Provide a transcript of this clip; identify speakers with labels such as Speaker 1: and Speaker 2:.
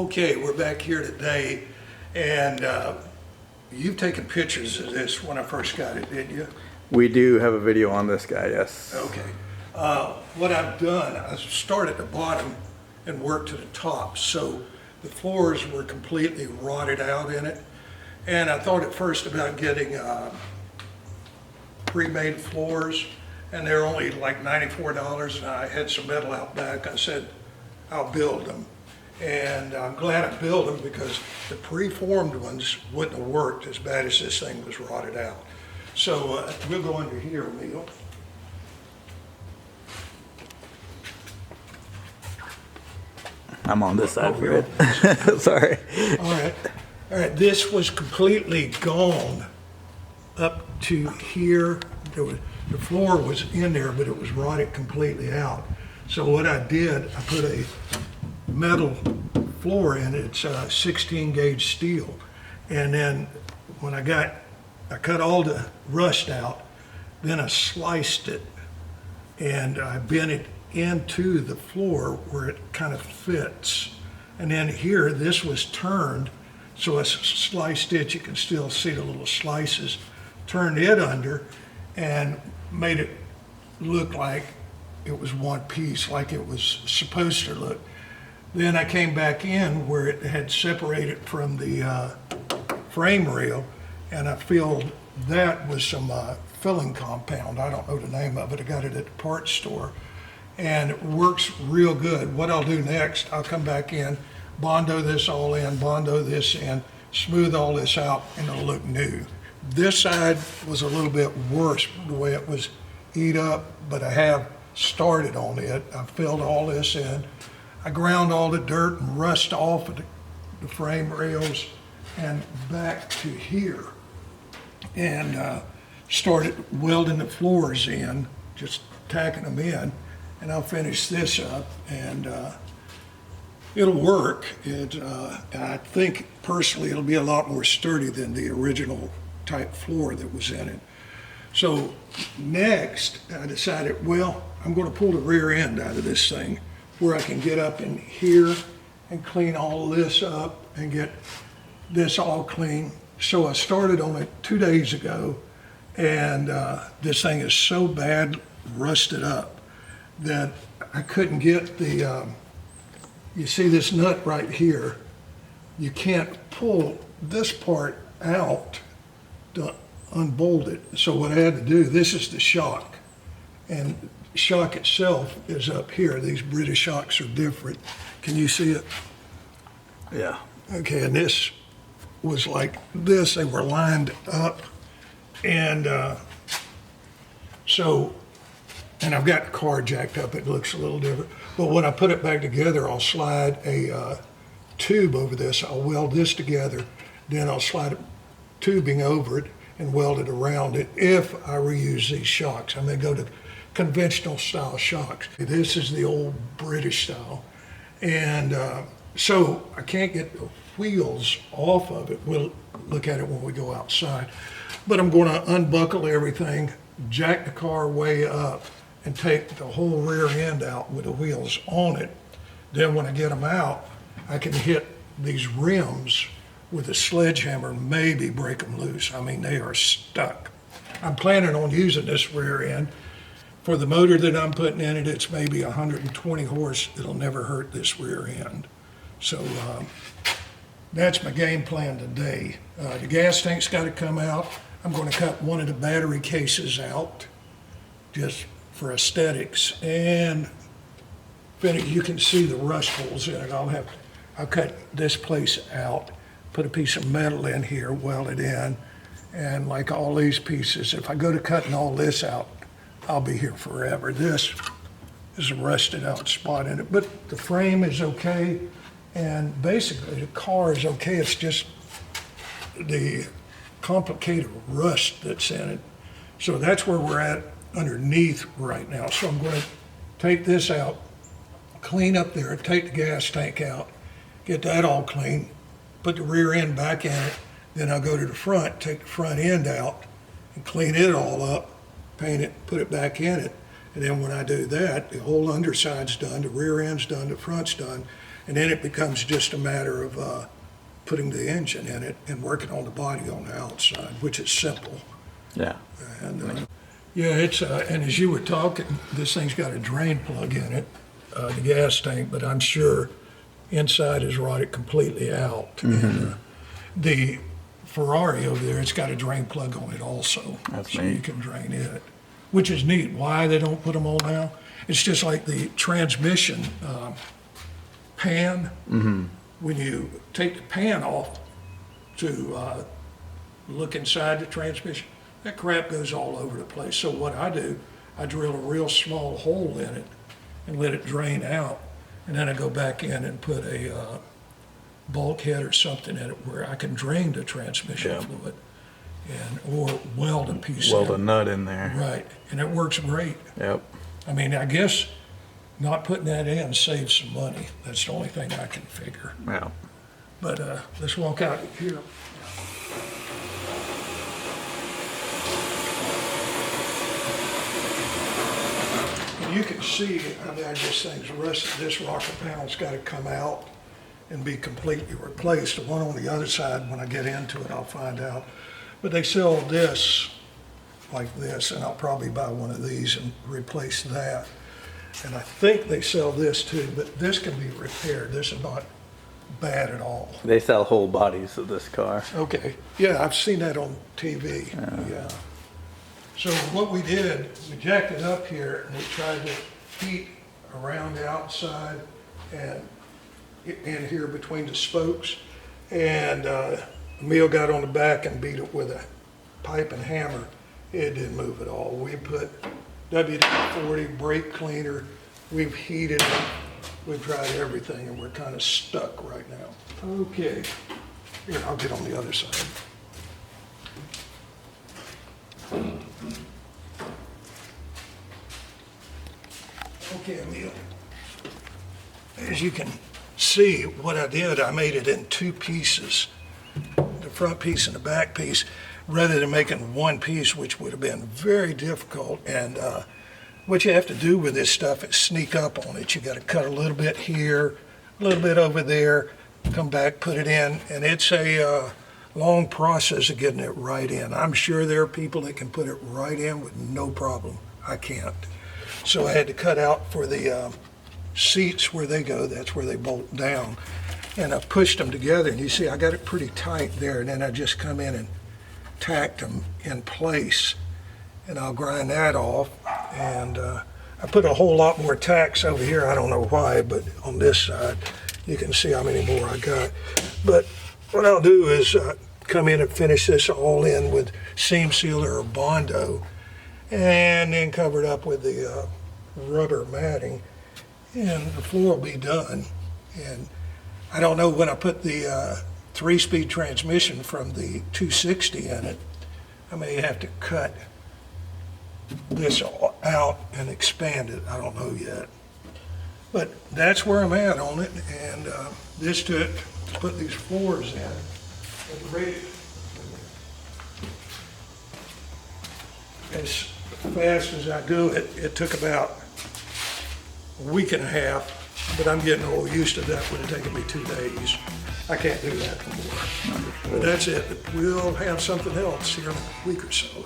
Speaker 1: Okay, we're back here today, and you've taken pictures of this when I first got it, didn't you?
Speaker 2: We do have a video on this guy, yes.
Speaker 1: Okay. What I've done, I start at the bottom and work to the top, so the floors were completely rotted out in it. And I thought at first about getting pre-made floors, and they're only like $94, and I had some metal out back. I said, I'll build them. And I'm glad I built them because the pre-formed ones wouldn't have worked as bad as this thing was rotted out. So we'll go under here, Neil.
Speaker 2: I'm on this side for it. Sorry.
Speaker 1: All right. This was completely gone up to here. The floor was in there, but it was rotted completely out. So what I did, I put a metal floor in it. It's 16 gauge steel. And then when I cut all the rust out, then I sliced it and I bent it into the floor where it kind of fits. And then here, this was turned, so I sliced it, you can still see the little slices, turned it under and made it look like it was one piece, like it was supposed to look. Then I came back in where it had separated from the frame rail, and I filled that with some filling compound. I don't know the name of it. I got it at the parts store, and it works real good. What I'll do next, I'll come back in, Bondo this all in, Bondo this in, smooth all this out, and it'll look new. This side was a little bit worse the way it was eat up, but I have started on it. I filled all this in. I ground all the dirt and rust off of the frame rails and back to here, and started welding the floors in, just tacking them in, and I'll finish this up, and it'll work. I think personally it'll be a lot more sturdy than the original type floor that was in it. So next I decided, well, I'm going to pull the rear end out of this thing where I can get up in here and clean all this up and get this all clean. So I started on it 2 days ago, and this thing is so bad rusted up that I couldn't get the, you see this nut right here, you can't pull this part out to unbolt it. So what I had to do, this is the shock, and shock itself is up here. These British shocks are different. Can you see it?
Speaker 2: Yeah.
Speaker 1: Okay, and this was like this. They were lined up, and and I've got the car jacked up. It looks a little different. But when I put it back together, I'll slide a tube over this. I'll weld this together. Then I'll slide a tubing over it and weld it around it if I reuse these shocks. I may go to conventional style shocks. This is the old British style. And so I can't get the wheels off of it. We'll look at it when we go outside. But I'm going to unbuckle everything, jack the car way up, and take the whole rear end out with the wheels on it. Then when I get them out, I can hit these rims with a sledgehammer and maybe break them loose. I mean, they are stuck. I'm planning on using this rear end. For the motor that I'm putting in it, it's maybe 120 horse. It'll never hurt this rear end. So that's my game plan today. The gas tank's got to come out. I'm going to cut one of the battery cases out just for aesthetics, and you can see the rust holes in it. I'll cut this place out, put a piece of metal in here, weld it in, and like all these pieces, if I go to cutting all this out, I'll be here forever. This is a rusted out spot in it, but the frame is okay, and basically the car is okay. It's just the complicated rust that's in it. So that's where we're at underneath right now. So I'm going to take this out, clean up there, take the gas tank out, get that all clean, put the rear end back in it, then I'll go to the front, take the front end out and clean it all up, paint it, put it back in it. And then when I do that, the whole underside's done, the rear end's done, the front's done, And then it becomes just a matter of putting the engine in it and working on the body on the outside, which is simple.
Speaker 2: Yeah.
Speaker 1: And yeah, it's and as you were talking, this thing's got a drain plug in it, the gas tank, but I'm sure inside is rotted completely out. And the Ferrari over there, it's got a drain plug on it also,
Speaker 2: That's
Speaker 1: so
Speaker 2: neat.
Speaker 1: you can drain it, which is neat. Why they don't put them on now? It's just like the transmission pan. When you take the pan off to look inside the transmission, that crap goes all over the place. So what I do, I drill a real small hole in it and let it drain out. And then I go back in and put a bulkhead or something in it where I can drain the transmission fluid or weld a piece
Speaker 2: Weld
Speaker 1: in.
Speaker 2: a nut in there.
Speaker 1: Right, and it works great.
Speaker 2: Yep.
Speaker 1: I mean, I guess not putting that in saves some money. That's the only thing I can figure.
Speaker 2: Yeah.
Speaker 1: But let's walk out here. And you can see, I mean, this thing's rusted. This rocker panel's got to come out and be completely replaced. The one on the other side, when I get into it, I'll find out. But they sell this like this, and I'll probably buy one of these and replace that. And I think they sell this too, but this can be repaired. This is not bad at all.
Speaker 2: They sell whole bodies of this car.
Speaker 1: Okay, yeah, I've seen that on TV, yeah. So what we did, we jacked it up here and we tried to heat around the outside and in here between the spokes. And Emil got on the back and beat it with a pipe and hammer. It didn't move at all. We put WD-40 brake cleaner, we've heated it, we've tried everything, and we're kind of stuck right now. Okay, here, I'll get on the other side. Okay, Emil. As you can see, what I did, I made it in two pieces, the front piece and the back piece, rather than making one piece, which would have been very difficult. And what you have to do with this stuff is sneak up on it. You got to cut a little bit here, a little bit over there, come back, put it in, and it's a long process of getting it right in. I'm sure there are people that can put it right in with no problem. I can't. So I had to cut out for the seats where they go, that's where they bolt down. And I pushed them together, and you see I got it pretty tight there, and then I just come in and tacked them in place, and I'll grind that off. And I put a whole lot more tacks over here. I don't know why, but on this side you can see how many more I got. But what I'll do is come in and finish this all in with seam sealer or Bondo, and then cover it up with the rubber matting, and the floor will be done. And I don't know, when I put the 3-speed transmission from the 260 in it, I may have to cut this out and expand it. I don't know yet. But that's where I'm at on it, and this took to put these floors in. And ready, as fast as I do it, it took about a week and a half, but I'm getting all used to that. Would have taken me 2 days. I can't do that anymore. But that's it. We'll have something else here in a week or so.